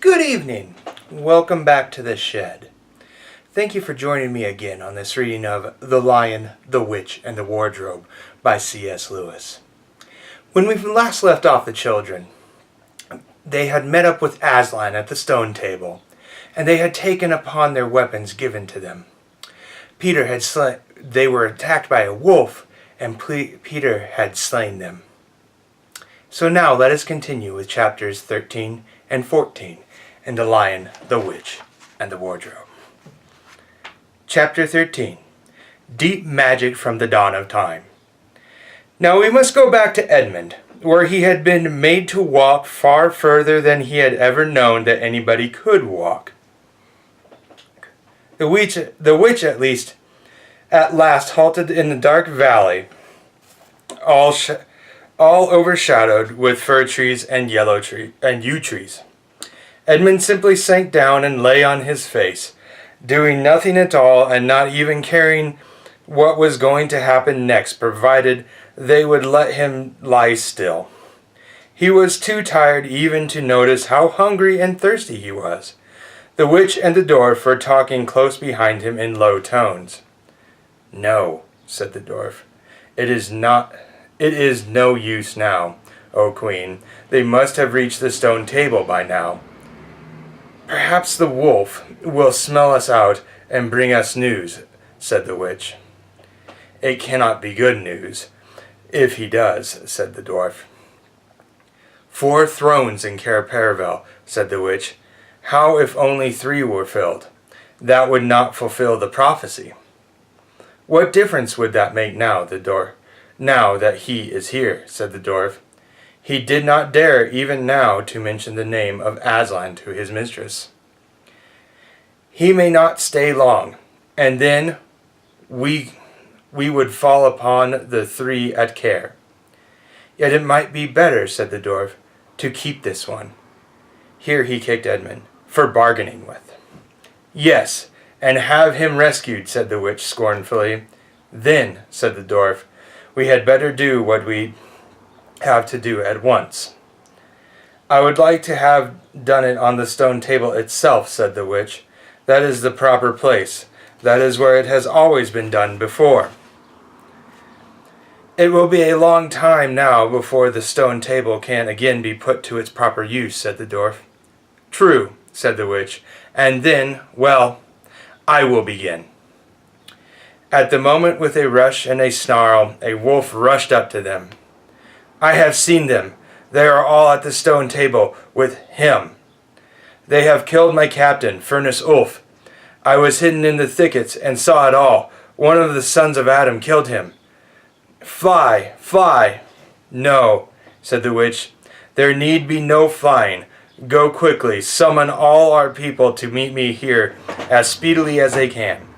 Good evening. Welcome back to the shed. Thank you for joining me again on this reading of The Lion, the Witch, and the Wardrobe by C.S. Lewis. When we last left off the children, they had met up with Aslan at the stone table, and they had taken upon their weapons given to them. They were attacked by a wolf, and Peter had slain them. So now let us continue with chapters 13 and 14 in The Lion, the Witch, and the Wardrobe. Chapter 13. Deep Magic from the Dawn of Time. Now we must go back to Edmund, where he had been made to walk far further than he had ever known that anybody could walk. The witch at last halted in the dark valley, all overshadowed with fir trees and yew trees. Edmund simply sank down and lay on his face, doing nothing at all and not even caring what was going to happen next, provided they would let him lie still. He was too tired even to notice how hungry and thirsty he was. The witch and the dwarf were talking close behind him in low tones. "No," said the dwarf. It is no use now, O Queen. They must have reached the stone table by now. Perhaps the wolf will smell us out and bring us news, said the witch. It cannot be good news, if he does, said the dwarf. 4 thrones in Cair Paravel, said the witch. How if only 3 were filled? That would not fulfill the prophecy. What difference would that make now that he is here, said the dwarf. He did not dare even now to mention the name of Aslan to his mistress. He may not stay long, and then we would fall upon the 3 at Cair. Yet it might be better, said the dwarf, to keep this one. Here he kicked Edmund, for bargaining with. Yes, and have him rescued, said the witch scornfully. Then, said the dwarf, we had better do what we have to do at once. I would like to have done it on the stone table itself, said the witch. That is the proper place. That is where it has always been done before. It will be a long time now before the stone table can again be put to its proper use, said the dwarf. True, said the witch, and then, well, I will begin. At the moment, with a rush and a snarl, a wolf rushed up to them. I have seen them. They are all at the stone table with him. They have killed my captain, Furnace Ulf. I was hidden in the thickets and saw it all. One of the sons of Adam killed him. Fly, fly. No, said the witch. There need be no flying. Go quickly, summon all our people to meet me here as speedily as they can.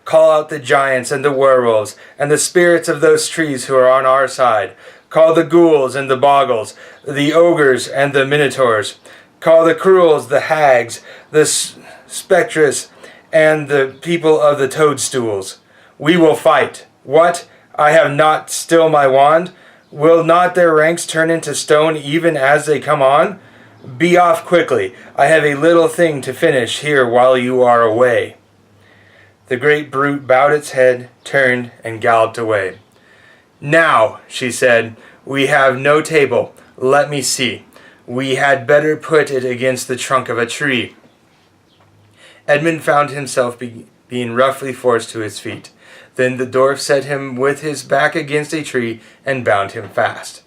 Call out the giants and the werewolves and the spirits of those trees who are on our side. Call the ghouls and the bogles, the ogres and the minotaurs. Call the cruels, the hags, the spectres, and the people of the toadstools. We will fight. What? I have not still my wand? Will not their ranks turn into stone even as they come on? Be off quickly. I have a little thing to finish here while you are away. The great brute bowed its head, turned, and galloped away. Now, she said, we have no table. Let me see. We had better put it against the trunk of a tree. Edmund found himself being roughly forced to his feet. Then the dwarf set him with his back against a tree and bound him fast.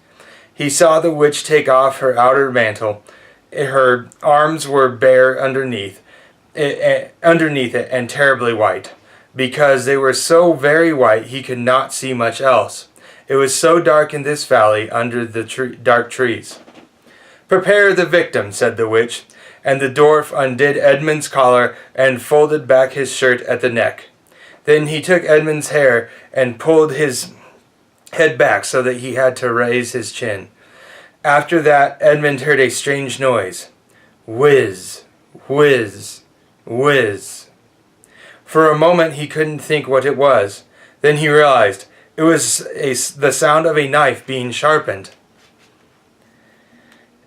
He saw the witch take off her outer mantle. Her arms were bare underneath it and terribly white. Because they were so very white, he could not see much else. It was so dark in this valley under the dark trees. Prepare the victim, said the witch, and the dwarf undid Edmund's collar and folded back his shirt at the neck. Then he took Edmund's hair and pulled his head back so that he had to raise his chin. After that, Edmund heard a strange noise. Whiz, whiz, whiz. For a moment he couldn't think what it was. Then he realized it was the sound of a knife being sharpened.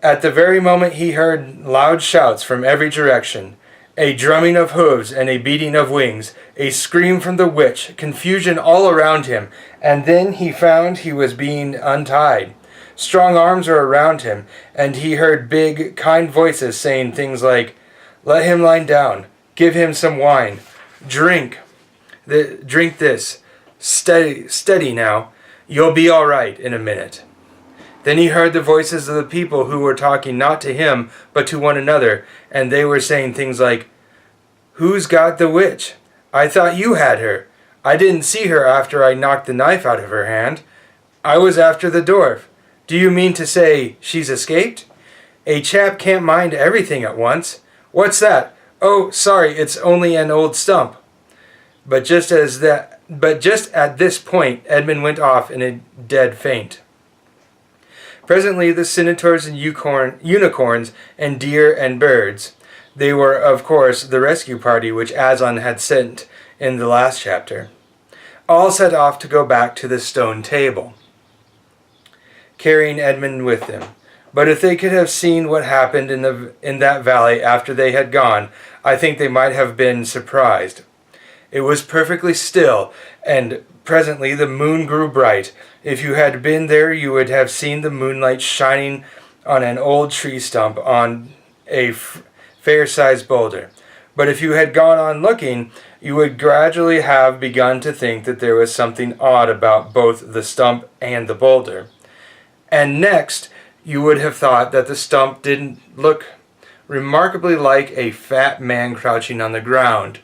At the very moment he heard loud shouts from every direction, a drumming of hooves and a beating of wings, a scream from the witch, confusion all around him, and then he found he was being untied. Strong arms were around him, and he heard big, kind voices saying things like, "Let him lie down. Give him some wine. Drink this. Steady now. You'll be all right in a minute." Then he heard the voices of the people who were talking not to him, but to one another, and they were saying things like, "Who's got the witch? I thought you had her. I didn't see her after I knocked the knife out of her hand. I was after the dwarf. Do you mean to say she's escaped? A chap can't mind everything at once. What's that? Oh, sorry, it's only an old stump." But just at this point, Edmund went off in a dead faint. Presently the centaurs and unicorns and deer and birds, they were of course the rescue party which Aslan had sent in the last chapter, all set off to go back to the stone table, carrying Edmund with them. But if they could have seen what happened in that valley after they had gone, I think they might have been surprised. It was perfectly still, and presently the moon grew bright. If you had been there, you would have seen the moonlight shining on an old tree stump on a fair-sized boulder. But if you had gone on looking, you would gradually have begun to think that there was something odd about both the stump and the boulder. And next, you would have thought that the stump didn't look remarkably like a fat man crouching on the ground.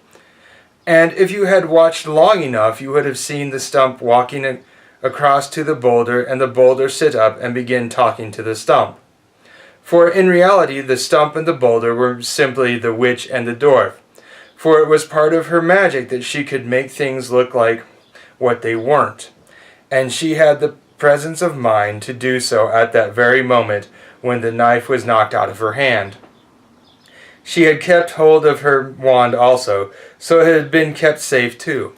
And if you had watched long enough, you would have seen the stump walking across to the boulder, and the boulder sit up and begin talking to the stump. For in reality, the stump and the boulder were simply the witch and the dwarf. For it was part of her magic that she could make things look like what they weren't. And she had the presence of mind to do so at that very moment when the knife was knocked out of her hand. She had kept hold of her wand also, so it had been kept safe too.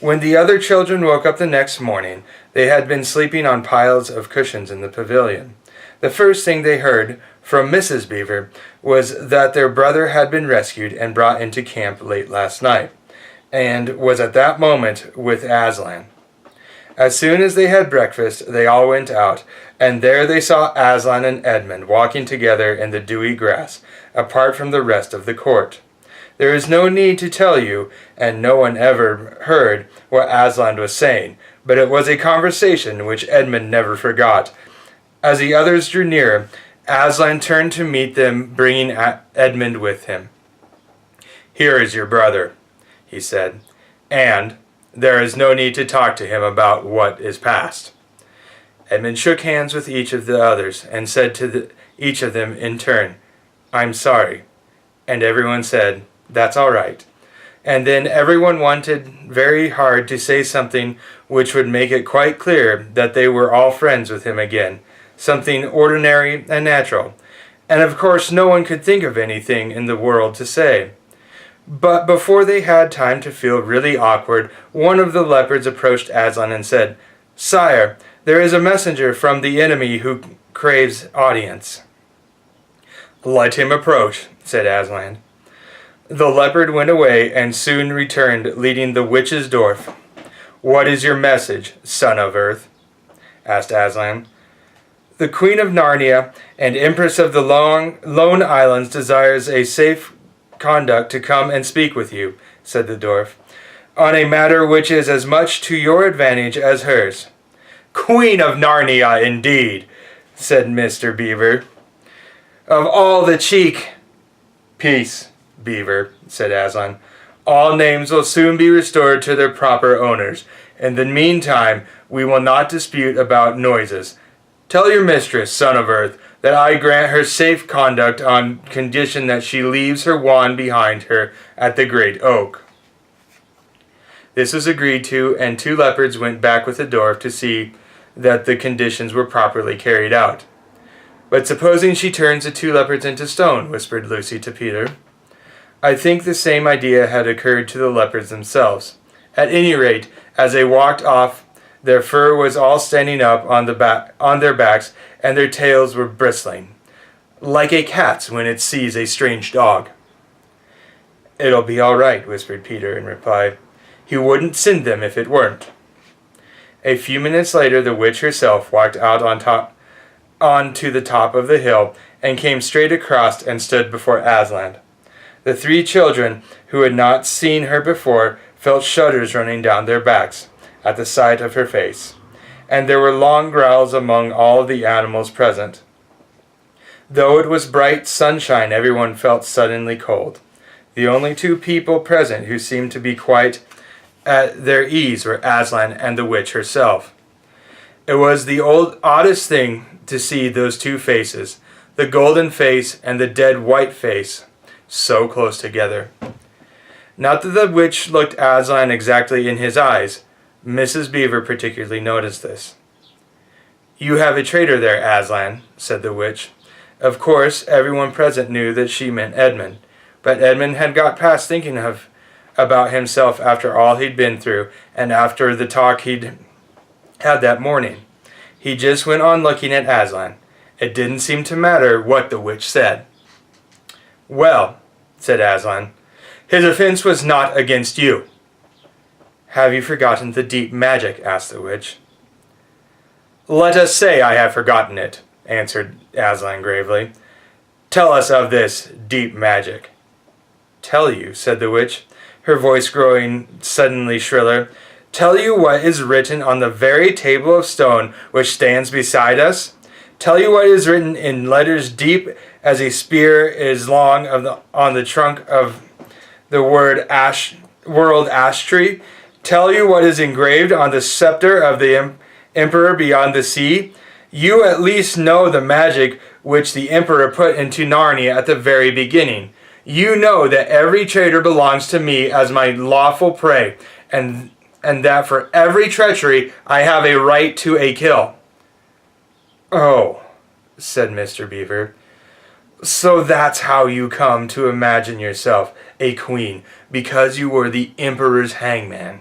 When the other children woke up the next morning, they had been sleeping on piles of cushions in the pavilion. The first thing they heard from Mrs. Beaver was that their brother had been rescued and brought into camp late last night, and was at that moment with Aslan. As soon as they had breakfast, they all went out, and there they saw Aslan and Edmund walking together in the dewy grass, apart from the rest of the court. There is no need to tell you, and no one ever heard, what Aslan was saying, but it was a conversation which Edmund never forgot. As the others drew near, Aslan turned to meet them, bringing Edmund with him. "Here is your brother," he said, "and there is no need to talk to him about what is past." Edmund shook hands with each of the others, and said to each of them in turn, "I'm sorry." And everyone said, "That's all right." And then everyone wanted very hard to say something which would make it quite clear that they were all friends with him again, something ordinary and natural. And of course no one could think of anything in the world to say. But before they had time to feel really awkward, one of the leopards approached Aslan and said, "Sire, there is a messenger from the enemy who craves audience." "Let him approach," said Aslan. The leopard went away and soon returned, leading the witch's dwarf. "What is your message, son of earth?" asked Aslan. "The Queen of Narnia and Empress of the Lone Islands desires a safe conduct to come and speak with you," said the dwarf, "on a matter which is as much to your advantage as hers." "Queen of Narnia, indeed," said Mr. Beaver. "Of all the cheek—" "Peace, Beaver," said Aslan. "All names will soon be restored to their proper owners. In the meantime, we will not dispute about noises. Tell your mistress, son of earth, that I grant her safe conduct on condition that she leaves her wand behind her at the great oak." This was agreed to, and 2 leopards went back with the dwarf to see that the conditions were properly carried out. "But supposing she turns the 2 leopards into stone," whispered Lucy to Peter. I think the same idea had occurred to the leopards themselves. At any rate, as they walked off, Their fur was all standing up on their backs, and their tails were bristling, like a cat's when it sees a strange dog. "It'll be all right," whispered Peter in reply. "He wouldn't send them if it weren't." A few minutes later the witch herself walked out onto the top of the hill and came straight across and stood before Aslan. The three children, who had not seen her before, felt shudders running down their backs at the sight of her face, and there were long growls among all the animals present. Though it was bright sunshine, everyone felt suddenly cold. The only two people present who seemed to be quite at their ease were Aslan and the witch herself. It was the oddest thing to see those two faces, the golden face and the dead white face, so close together. Not that the witch looked Aslan exactly in his eyes. Mrs. Beaver particularly noticed this. "You have a traitor there, Aslan," said the witch. Of course, everyone present knew that she meant Edmund, but Edmund had got past thinking about himself after all he'd been through, and after the talk he'd had that morning. He just went on looking at Aslan. It didn't seem to matter what the witch said. "Well," said Aslan, "his offense was not against you." "Have you forgotten the deep magic?" asked the witch. "Let us say I have forgotten it," answered Aslan gravely. "Tell us of this deep magic." "Tell you," said the witch, her voice growing suddenly shriller. "Tell you what is written on the very table of stone which stands beside us? Tell you what is written in letters deep as a spear is long on the trunk of the world ash tree? Tell you what is engraved on the scepter of the emperor beyond the sea? You at least know the magic which the emperor put into Narnia at the very beginning. You know that every traitor belongs to me as my lawful prey, and that for every treachery I have a right to a kill." "Oh," said Mr. Beaver, "so that's how you come to imagine yourself a queen, because you were the emperor's hangman.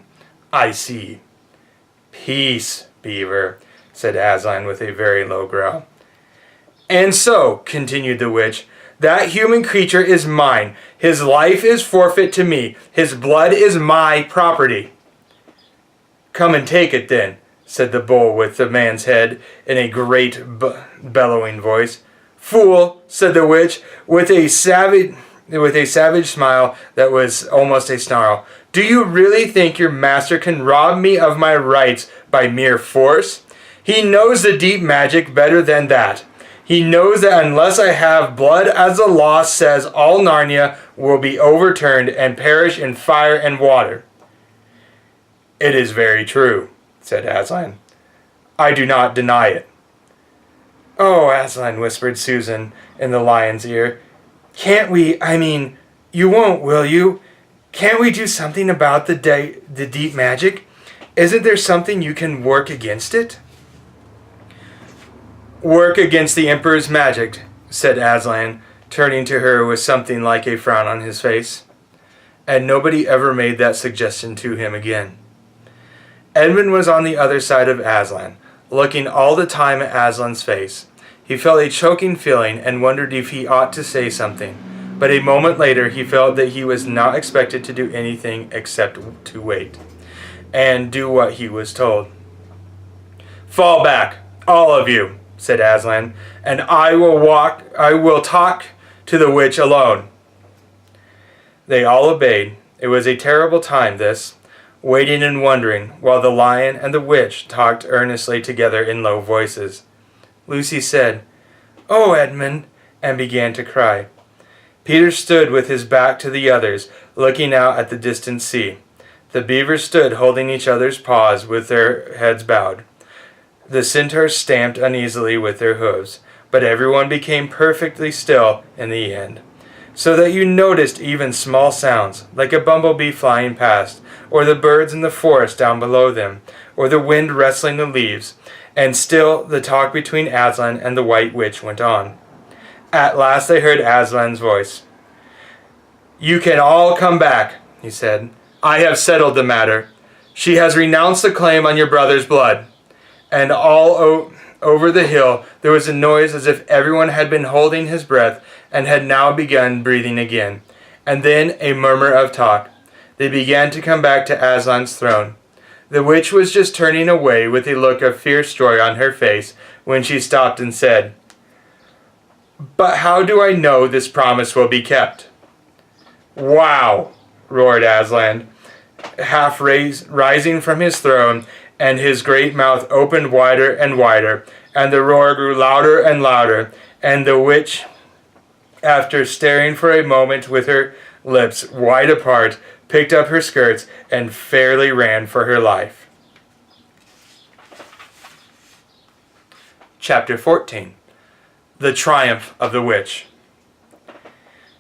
I see." "Peace, Beaver," said Aslan with a very low growl. "And so," continued the witch, "that human creature is mine. His life is forfeit to me. His blood is my property." "Come and take it then," said the bull with the man's head in a great bellowing voice. "Fool," said the witch with a savage smile that was almost a snarl. "Do you really think your master can rob me of my rights by mere force? He knows the deep magic better than that. He knows that unless I have blood as the law says, all Narnia will be overturned and perish in fire and water." "It is very true," said Aslan. "I do not deny it." "Oh, Aslan," whispered Susan in the lion's ear. "Can't we, you won't, will you? Can't we do something about the deep magic? Isn't there something you can work against it?" "Work against the Emperor's magic," said Aslan, turning to her with something like a frown on his face. And nobody ever made that suggestion to him again. Edmund was on the other side of Aslan, looking all the time at Aslan's face. He felt a choking feeling and wondered if he ought to say something, but a moment later he felt that he was not expected to do anything except to wait, and do what he was told. "Fall back, all of you," said Aslan, "and I will talk to the witch alone." They all obeyed. It was a terrible time, this, waiting and wondering, while the lion and the witch talked earnestly together in low voices. Lucy said, "Oh, Edmund," and began to cry. Peter stood with his back to the others, looking out at the distant sea. The beavers stood holding each other's paws with their heads bowed. The centaurs stamped uneasily with their hooves, but everyone became perfectly still in the end, so that you noticed even small sounds, like a bumblebee flying past, or the birds in the forest down below them, or the wind rustling the leaves, and still the talk between Aslan and the White Witch went on. At last they heard Aslan's voice. "You can all come back," he said. "I have settled the matter. She has renounced the claim on your brother's blood. And over the hill there was a noise as if everyone had been holding his breath and had now begun breathing again. And then a murmur of talk. They began to come back to Aslan's throne. The witch was just turning away with a look of fierce joy on her face when she stopped and said, "But how do I know this promise will be kept?" "Wow!" roared Aslan, rising from his throne, and his great mouth opened wider and wider, and the roar grew louder and louder, and the witch, after staring for a moment with her lips wide apart, picked up her skirts and fairly ran for her life. Chapter 14. The Triumph of the Witch.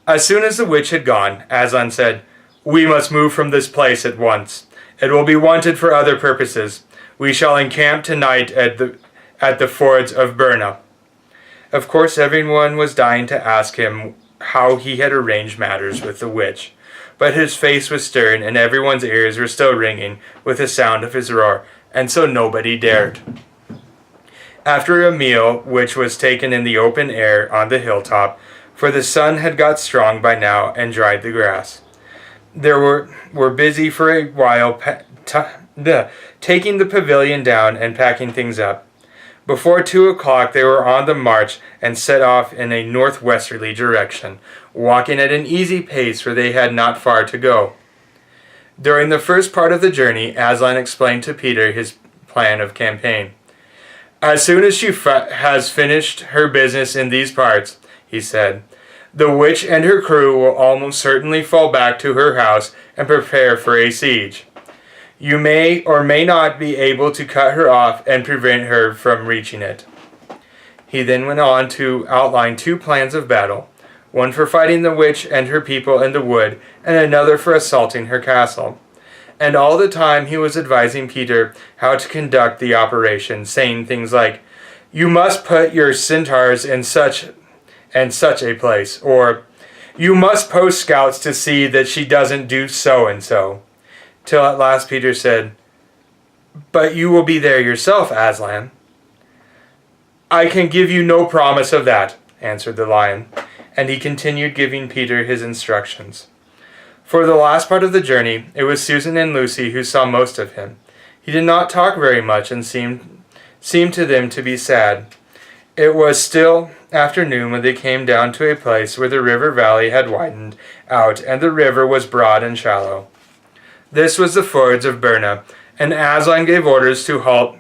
As soon as the witch had gone, Aslan said, "We must move from this place at once. It will be wanted for other purposes. We shall encamp tonight at the fords of Birna." Of course, everyone was dying to ask him how he had arranged matters with the witch, but his face was stern, and everyone's ears were still ringing with the sound of his roar, and so nobody dared. After a meal which was taken in the open air on the hilltop, for the sun had got strong by now and dried the grass, they were busy for a while taking the pavilion down and packing things up. Before 2 o'clock they were on the march and set off in a northwesterly direction, walking at an easy pace, for they had not far to go. During the first part of the journey, Aslan explained to Peter his plan of campaign. "As soon as she has finished her business in these parts," he said, "the witch and her crew will almost certainly fall back to her house and prepare for a siege. You may or may not be able to cut her off and prevent her from reaching it." He then went on to outline 2 plans of battle, one for fighting the witch and her people in the wood, and another for assaulting her castle. And all the time he was advising Peter how to conduct the operation, saying things like, "You must put your centaurs in such and such a place," or "You must post scouts to see that she doesn't do so and so." Till at last Peter said, "But you will be there yourself, Aslan." "I can give you no promise of that," answered the lion, and he continued giving Peter his instructions. For the last part of the journey, it was Susan and Lucy who saw most of him. He did not talk very much and seemed to them to be sad. It was still afternoon when they came down to a place where the river valley had widened out and the river was broad and shallow. This was the fords of Birna, and Aslan gave orders to halt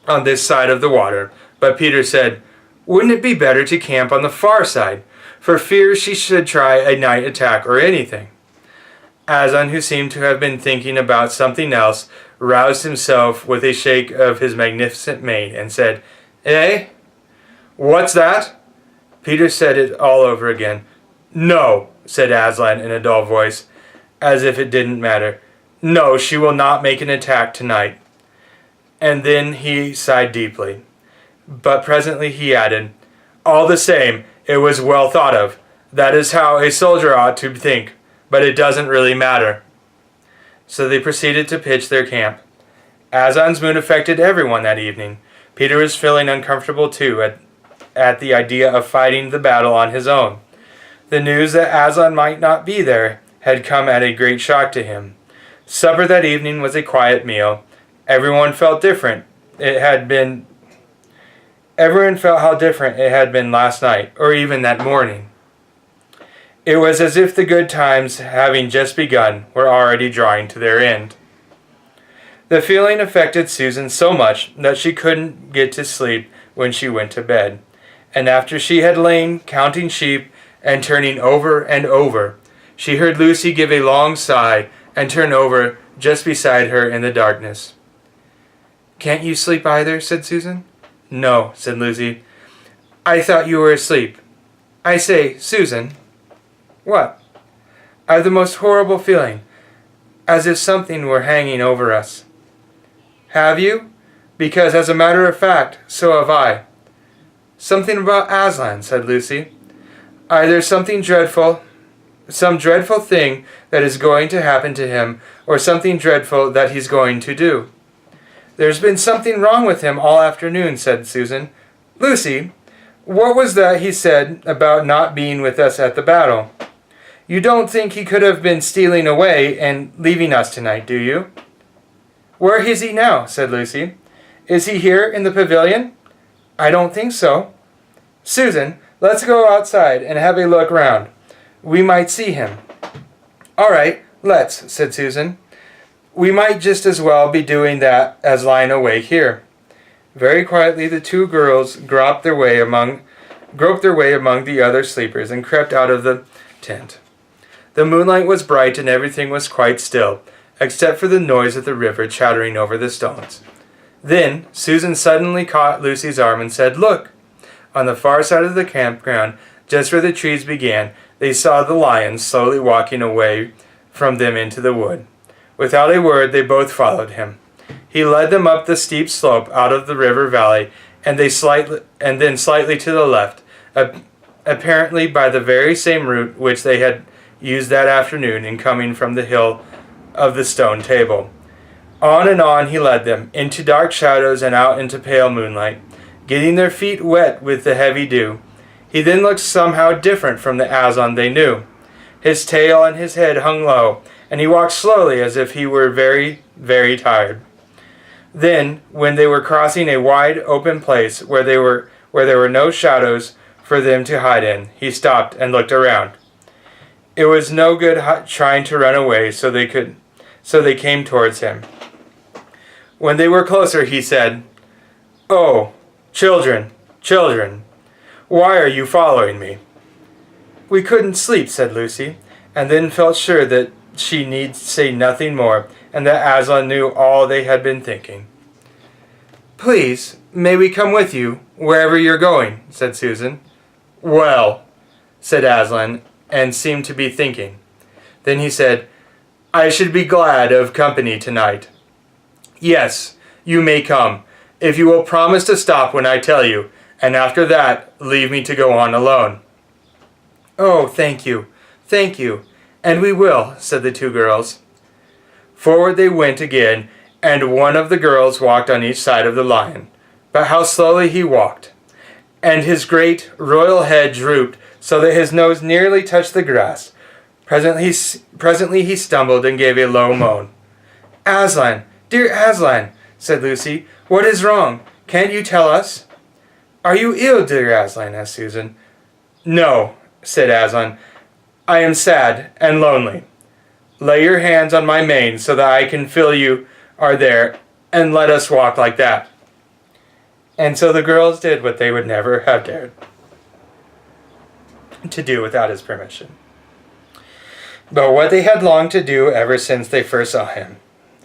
on this side of the water, but Peter said, "Wouldn't it be better to camp on the far side, for fear she should try a night attack or anything?" Aslan, who seemed to have been thinking about something else, roused himself with a shake of his magnificent mane and said, "Eh? What's that?" Peter said it all over again. "No," said Aslan in a dull voice, as if it didn't matter. "No, she will not make an attack tonight." And then he sighed deeply. But presently he added, "All the same, it was well thought of. That is how a soldier ought to think, but it doesn't really matter." So they proceeded to pitch their camp. Aslan's mood affected everyone that evening. Peter was feeling uncomfortable too at the idea of fighting the battle on his own. The news that Aslan might not be there had come at a great shock to him. Supper that evening was a quiet meal. Everyone felt how different it had been last night, or even that morning. It was as if the good times, having just begun, were already drawing to their end. The feeling affected Susan so much that she couldn't get to sleep when she went to bed, and after she had lain counting sheep and turning over and over, she heard Lucy give a long sigh and turn over just beside her in the darkness. "Can't you sleep either?" said Susan. "No," said Lucy. "I thought you were asleep. I say, Susan." "What?" "I have the most horrible feeling, as if something were hanging over us." "Have you? Because, as a matter of fact, so have I." "Something about Aslan," said Lucy. "Either something dreadful some dreadful thing that is going to happen to him, or something dreadful that he's going to do. There's been something wrong with him all afternoon, said Susan. Lucy, what was that he said about not being with us at the battle? You don't think he could have been stealing away and leaving us tonight, do you? Where is he now? Said Lucy. Is he here in the pavilion? I don't think so. Susan, let's go outside and have a look round. We might see him. All right, let's, said Susan. We might just as well be doing that as lying awake here. Very quietly the two girls groped their way among the other sleepers and crept out of the tent. The moonlight was bright and everything was quite still, except for the noise of the river chattering over the stones. Then Susan suddenly caught Lucy's arm and said, Look! On the far side of the campground, just where the trees began, they saw the lion slowly walking away from them into the wood. Without a word, they both followed him. He led them up the steep slope out of the river valley, and then slightly to the left, apparently by the very same route which they had used that afternoon in coming from the hill of the stone table. On he led them, into dark shadows and out into pale moonlight, getting their feet wet with the heavy dew. He then looked somehow different from the Aslan they knew. His tail and his head hung low, and he walked slowly as if he were very, very tired. Then, when they were crossing a wide open place where there were no shadows for them to hide in, he stopped and looked around. It was no good trying to run away, so they came towards him. When they were closer, he said, Oh, children, why are you following me? We couldn't sleep, said Lucy, and then felt sure that she need say nothing more, and that Aslan knew all they had been thinking. Please, may we come with you, wherever you're going, said Susan. Well, said Aslan, and seemed to be thinking. Then he said, I should be glad of company tonight. Yes, you may come, if you will promise to stop when I tell you, and after that, leave me to go on alone. Oh, thank you, and we will, said the two girls. Forward they went again, and one of the girls walked on each side of the lion. But how slowly he walked! And his great royal head drooped so that his nose nearly touched the grass. Presently he stumbled and gave a low moan. Aslan, dear Aslan, said Lucy, what is wrong? Can't you tell us? Are you ill, dear Aslan? Asked Susan. No, said Aslan. I am sad and lonely. Lay your hands on my mane so that I can feel you are there, and let us walk like that. And so the girls did what they would never have dared to do without his permission, but what they had longed to do ever since they first saw him,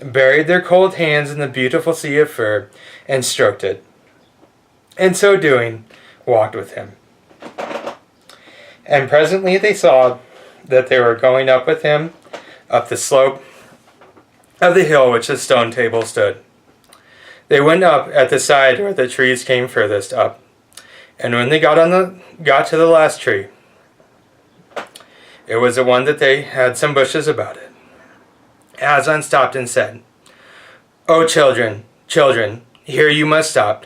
buried their cold hands in the beautiful sea of fur and stroked it, and so doing, walked with him. And presently they saw that they were going up with him, up the slope of the hill which the stone table stood. They went up at the side where the trees came furthest up, and when they got to the last tree, it was the one that they had some bushes about it. Aslan stopped and said, "O children, here you must stop,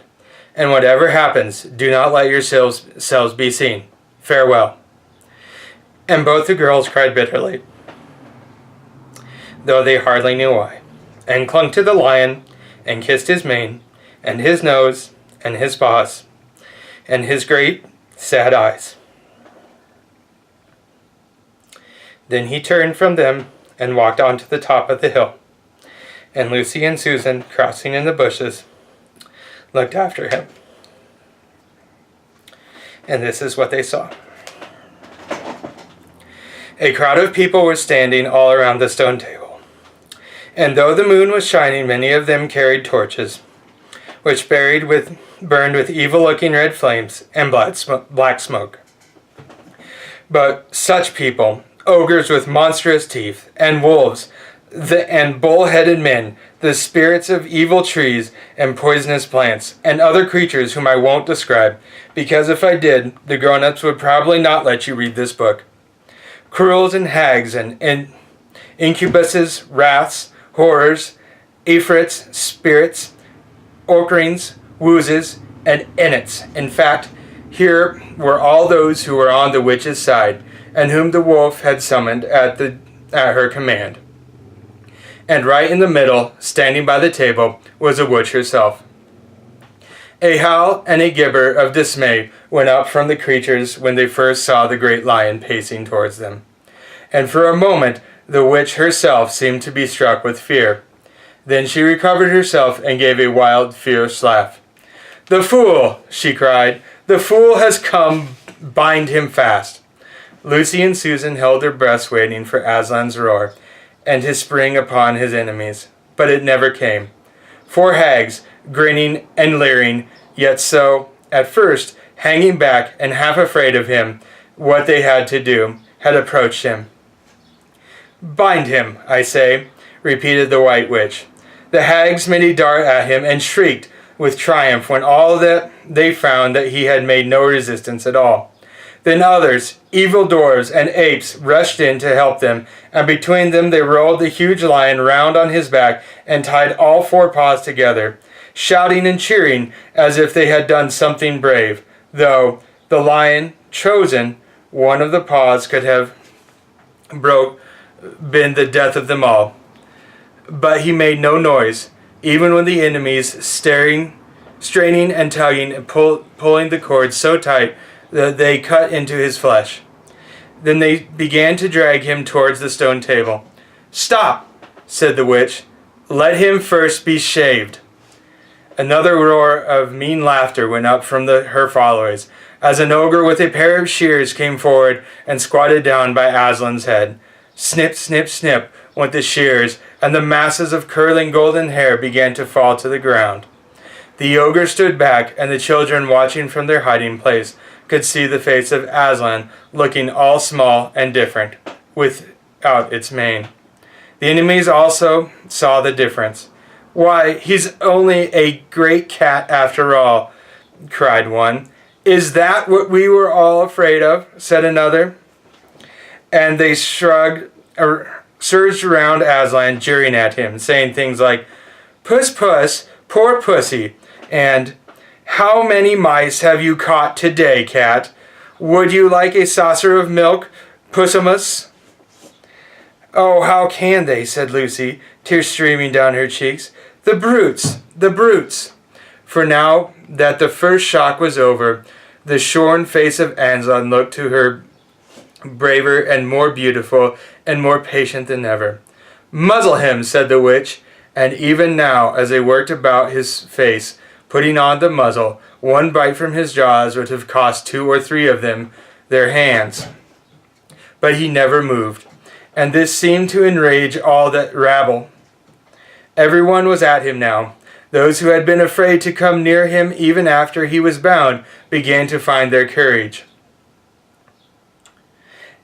and whatever happens, do not let yourselves be seen. Farewell." And both the girls cried bitterly, though they hardly knew why, and clung to the lion, and kissed his mane, and his nose, and his paws, and his great, sad eyes. Then he turned from them and walked on to the top of the hill, and Lucy and Susan, crossing in the bushes, looked after him. And this is what they saw. A crowd of people were standing all around the stone table, and though the moon was shining, many of them carried torches, which burned with evil-looking red flames and black smoke. But such people, ogres with monstrous teeth, and wolves, and bull-headed men, the spirits of evil trees and poisonous plants, and other creatures whom I won't describe, because if I did, the grown-ups would probably not let you read this book, cruels and hags and incubuses, wraths, horrors, ifrits, spirits, orcrines, woozes, and innits. In fact, here were all those who were on the witch's side, and whom the wolf had summoned at her command. And right in the middle, standing by the table, was the witch herself. A howl and a gibber of dismay went up from the creatures when they first saw the great lion pacing towards them. And for a moment the witch herself seemed to be struck with fear. Then she recovered herself and gave a wild, fierce laugh. "The fool!" she cried. "The fool has come! Bind him fast!" Lucy and Susan held their breaths waiting for Aslan's roar and his spring upon his enemies. But it never came. 4 hags, grinning and leering, yet so, at first, hanging back and half afraid of him, what they had to do, had approached him. "Bind him, I say," repeated the White Witch. The hags made a dart at him and shrieked with triumph when all that they found that he had made no resistance at all. Then others, evil dwarves and apes, rushed in to help them, and between them they rolled the huge lion round on his back and tied all 4 paws together, shouting and cheering as if they had done something brave, though the lion, chosen, one of the paws could have been the death of them all. But he made no noise, even when the enemies, straining and tugging and pulling the cords so tight that they cut into his flesh. Then they began to drag him towards the stone table. "Stop!" said the witch. "Let him first be shaved." Another roar of mean laughter went up from her followers, as an ogre with a pair of shears came forward and squatted down by Aslan's head. Snip, snip, snip went the shears, and the masses of curling golden hair began to fall to the ground. The ogre stood back, and the children, watching from their hiding place, could see the face of Aslan looking all small and different, without its mane. The enemies also saw the difference. "Why, he's only a great cat after all," cried one. "Is that what we were all afraid of?" said another. And they surged around Aslan, jeering at him, saying things like, "Puss, puss, poor pussy," and "How many mice have you caught today, cat? Would you like a saucer of milk, Pussimus?" "Oh, how can they?" said Lucy, tears streaming down her cheeks. "The brutes! The brutes!" For now that the first shock was over, the shorn face of Aslan looked to her braver and more beautiful and more patient than ever. "Muzzle him," said the witch, and even now, as they worked about his face, putting on the muzzle, one bite from his jaws would have cost 2 or 3 of them their hands. But he never moved, and this seemed to enrage all that rabble. Everyone was at him now. Those who had been afraid to come near him even after he was bound began to find their courage.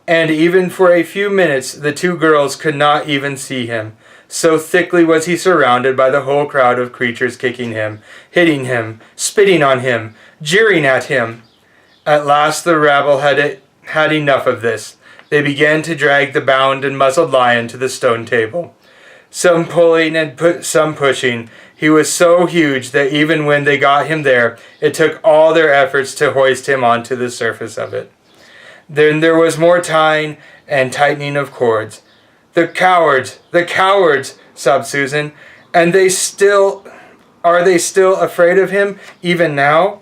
And even for a few minutes the 2 girls could not even see him. So thickly was he surrounded by the whole crowd of creatures, kicking him, hitting him, spitting on him, jeering at him. At last the rabble had enough of this. They began to drag the bound and muzzled lion to the stone table. Some pulling and some pushing. He was so huge that even when they got him there, it took all their efforts to hoist him onto the surface of it. Then there was more tying and tightening of cords. "The cowards! The cowards!" sobbed Susan. "And are they still afraid of him, even now?"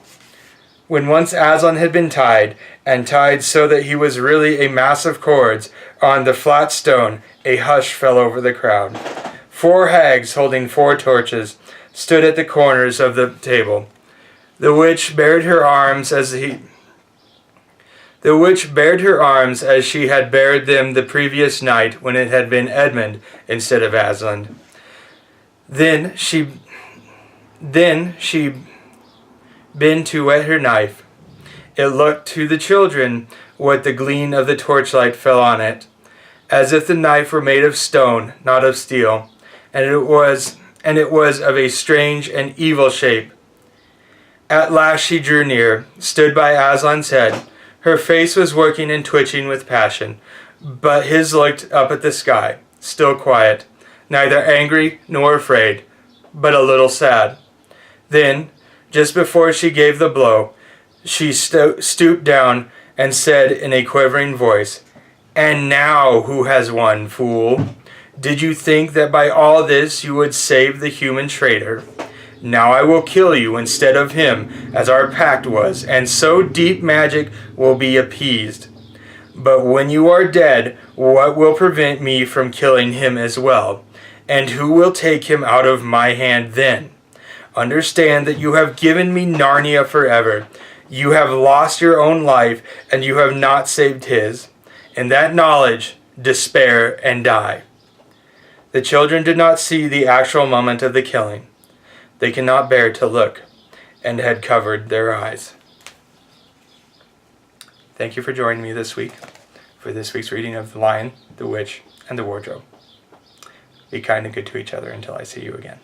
When once Aslan had been tied, and tied so that he was really a mass of cords, on the flat stone, a hush fell over the crowd. 4 hags, holding 4 torches, stood at the corners of the table. The witch bared her arms as she had bared them the previous night when it had been Edmund instead of Aslan. Then she bent to whet her knife. It looked to the children what the gleam of the torchlight fell on it, as if the knife were made of stone, not of steel, and it was of a strange and evil shape. At last she drew near, stood by Aslan's head. Her face was working and twitching with passion. But his looked up at the sky, still quiet, neither angry nor afraid, but a little sad. Then, just before she gave the blow, she stooped down and said in a quivering voice, "And now who has won, fool? Did you think that by all this you would save the human traitor? Now I will kill you instead of him, as our pact was, and so deep magic will be appeased. But when you are dead, what will prevent me from killing him as well? And who will take him out of my hand then? Understand that you have given me Narnia forever. You have lost your own life, and you have not saved his. In that knowledge, despair and die." The children did not see the actual moment of the killing. They could not bear to look, and had covered their eyes. Thank you for joining me this week for this week's reading of The Lion, the Witch, and the Wardrobe. Be kind and good to each other until I see you again.